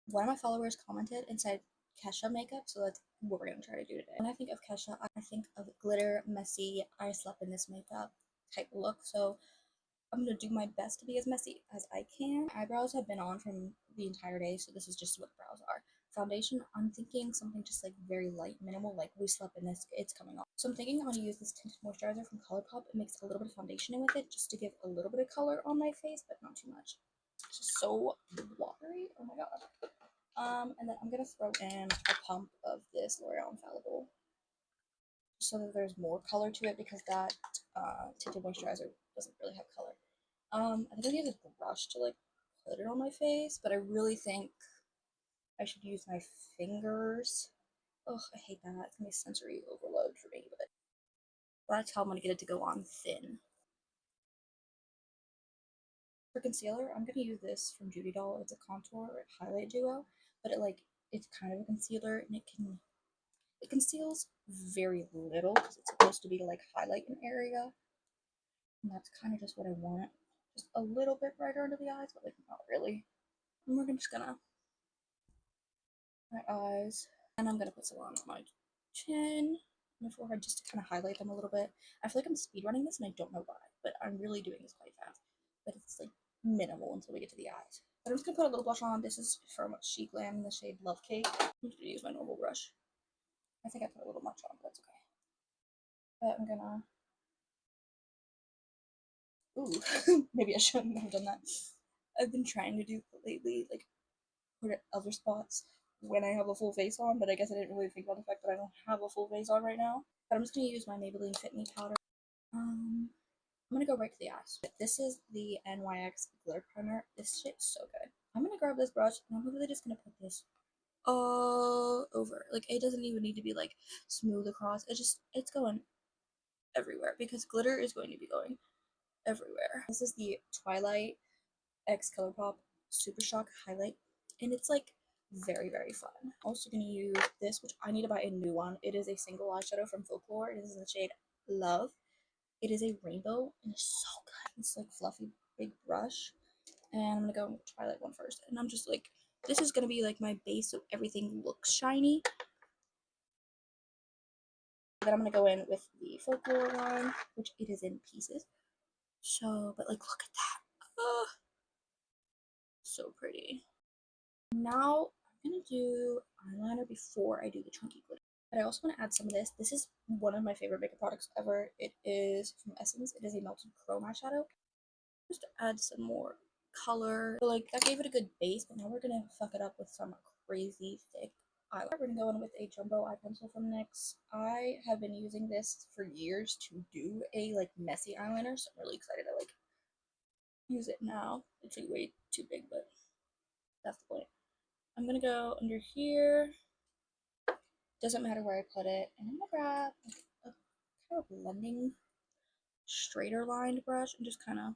One of my followers commented and said Kesha makeup, so that's what we're gonna try to do today. When I think of Kesha, I think of glitter, messy, I slept in this makeup type look. So I'm gonna do my best to be as messy as I can. My eyebrows have been on from the entire day, so this is just what the brows are. Foundation, I'm thinking something just like very light, minimal, like we slept in this, it's coming off. So I'm thinking I'm gonna use this tinted moisturizer from ColourPop and mix a little bit of foundation in with it just to give a little bit of color on my face, but not too much. It's just so watery. Oh my god. And then I'm gonna throw in a pump of this L'Oreal Infallible so that there's more color to it because that tinted moisturizer doesn't really have color. I think I need a brush to like put it on my face, but I really think I should use my fingers. Ugh, I hate that. It's gonna be sensory overload for me, but that's how I'm gonna get it to go on thin. For concealer, I'm gonna use this from Judy Doll. It's a contour highlight duo, but it's kind of a concealer and it conceals very little because it's supposed to be to like highlight an area, and that's kind of just what I want. Just a little bit brighter under the eyes, but like not really. And we're just gonna my eyes, and I'm gonna put some on my chin, my forehead, just to kind of highlight them a little bit. I feel like I'm speed running this, and I don't know why, but I'm really doing this quite fast. But it's like minimal until we get to the eyes. But I'm just gonna put a little blush on. This is from Chic Glam in the shade Love Cake. I'm just gonna use my normal brush. I think I put a little much on, but that's okay. But I'm gonna. Ooh, maybe I shouldn't have done that. I've been trying to do lately, like put it other spots when I have a full face on, but I guess I didn't really think about the fact that I don't have a full face on right now. But I'm just gonna use my Maybelline Fit Me powder. I'm gonna go right to the eyes. This is the NYX glitter primer. This shit's so good. I'm gonna grab this brush and I'm really just gonna put this all over. Like it doesn't even need to be like smooth across. It's going everywhere because glitter is going to be going everywhere. This is the Twilight X ColourPop Super Shock highlight, and it's like very fun. I'm also gonna use this, which I need to buy a new one. It is a single eyeshadow from Folklore. It is in the shade Love. It is a rainbow and it's so good. It's like fluffy big brush, and I'm gonna go with the Twilight one first. And I'm just like, this is gonna be like my base, so everything looks shiny. Then I'm gonna go in with the Folklore one, which it is in pieces. So, but like, look at that. Oh, so pretty. Now I'm gonna do eyeliner before I do the chunky glitter. But I also want to add some of this. This is one of my favorite makeup products ever. It is from Essence. It is a melted chrome eyeshadow. Just to add some more color. So like that gave it a good base, but now we're gonna fuck it up with some crazy thick eyeliner. We're gonna go in with a jumbo eye pencil from NYX. I have been using this for years to do a like messy eyeliner, so I'm really excited to like use it now. It's like way too big, but that's the point. I'm gonna go under here. Doesn't matter where I put it. And I'm gonna grab a kind of blending, straighter lined brush and just kind of,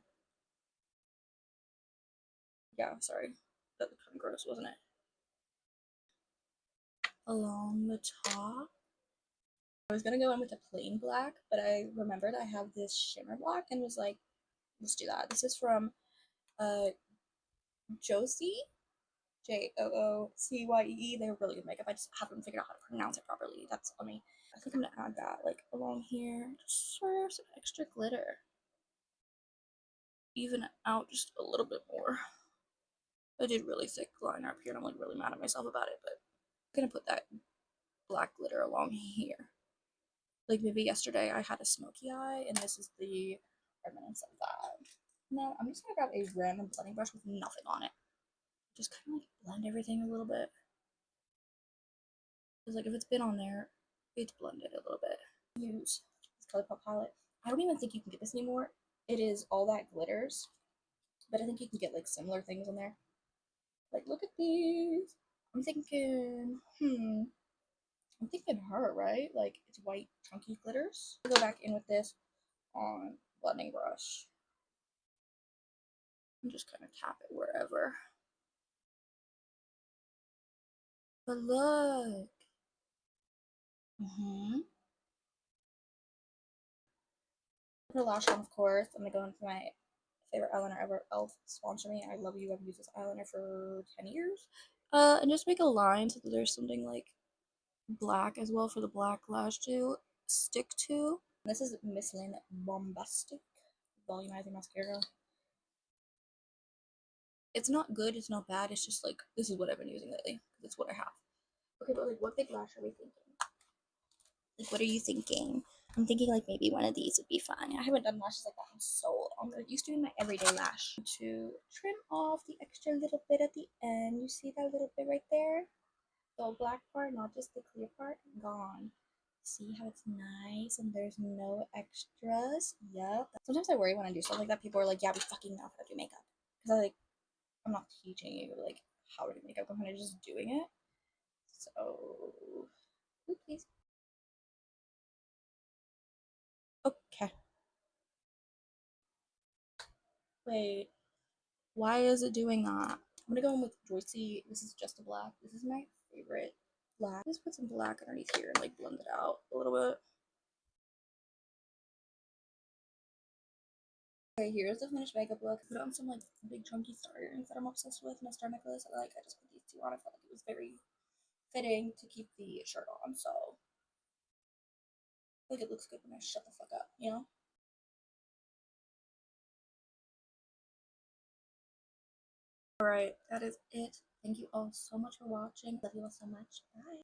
yeah, sorry. That looked kind of gross, wasn't it? Along the top. I was gonna go in with a plain black, but I remembered I have this shimmer black and was like, let's do that. This is from Josie, Joocye. They're really good makeup. I just haven't figured out how to pronounce it properly. That's on me. I think I'm gonna add that like along here, just for some extra glitter. Even out just a little bit more. I did really thick liner up here and I'm like really mad at myself about it, but I'm gonna put that black glitter along here. Like maybe yesterday I had a smoky eye and this is the remnants of that. Now I'm just gonna grab a random blending brush with nothing on it. Just kind of like blend everything a little bit. Because like if it's been on there, it's blended a little bit. Use this ColourPop palette. I don't even think you can get this anymore. It is all that glitters, but I think you can get like similar things in there. Like look at these. I'm thinking, I'm thinking her, right? Like it's white chunky glitters. I'll go back in with this on blending brush and just kind of tap it wherever. But look. Put a lash on, of course. I'm gonna go into my favorite eyeliner ever, Elf. Sponsor me. I love you. I've used this eyeliner for 10 years. And just make a line so that there's something like black as well for the black lash to stick to. This is Miss Lynn Bombastic Volumizing Mascara. It's not good, it's not bad, it's just like, this is what I've been using lately. It's what I have. Okay, but like, what big lash are we thinking? Like, what are you thinking? I'm thinking like maybe one of these would be fun. I haven't done lashes like that in so long. I'm used to doing my everyday lash. To trim off the extra little bit at the end. You see that little bit right there? The black part, not just the clear part, gone. See how it's nice and there's no extras? Yep. Sometimes I worry when I do stuff like that. People are like, yeah, we fucking know how to do makeup. Because I'm not teaching you like how to do makeup. I'm kind of just doing it. So, ooh, please. Okay. Wait. Why is it doing that? I'm gonna go in with Joycey. This is just a black. This is my favorite black. Just put some black underneath here and like blend it out a little bit. Okay, here's the finished makeup look. I put on some like big chunky star earrings that I'm obsessed with and a star necklace. I just put these two on. I felt like it was very fitting to keep the shirt on, so I think it looks good when I shut the fuck up, you know? Alright, that is it. Thank you all so much for watching. Love you all so much. Bye.